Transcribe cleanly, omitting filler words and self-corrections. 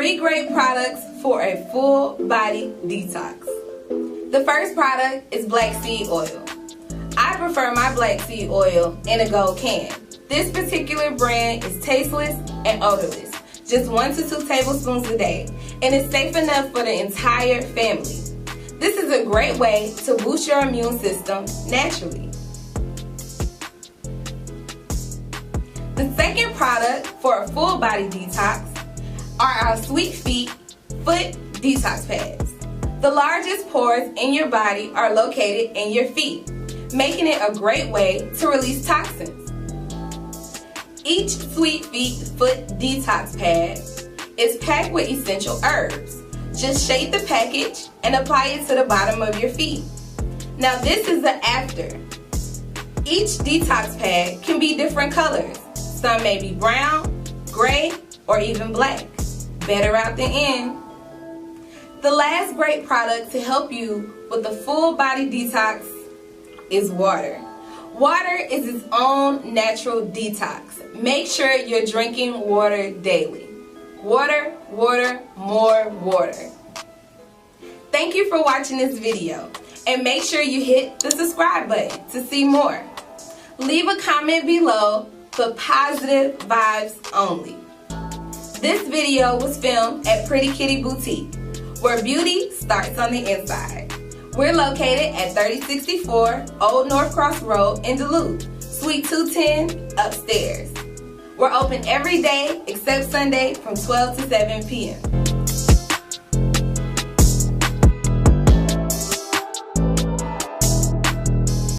3 great products for a full body detox. The first product is black seed oil. I prefer my black seed oil in a gold can. This particular brand is tasteless and odorless, just 1 to 2 tablespoons a day, and it's safe enough for the entire family. This is a great way to boost your immune system naturally. The second product for a full body detox are our Sweet Feet foot detox pads. The largest pores in your body are located in your feet, making it a great way to release toxins. Each Sweet Feet foot detox pad is packed with essential herbs. Just shake the package and apply it to the bottom of your feet. Now this is the after. Each detox pad can be different colors. Some may be brown, gray, or even black. Better out than in. The last great product to help you with the full body detox is water. Water is its own natural detox. Make sure you're drinking water daily. Water, water, more water. Thank you for watching this video, and make sure you hit the subscribe button to see more. Leave a comment below for positive vibes only. This video was filmed at Pretty Kitty Boutique, where beauty starts on the inside. We're located at 3064 Old North Cross Road in Duluth, Suite 210 upstairs. We're open every day except Sunday from 12 to 7 p.m.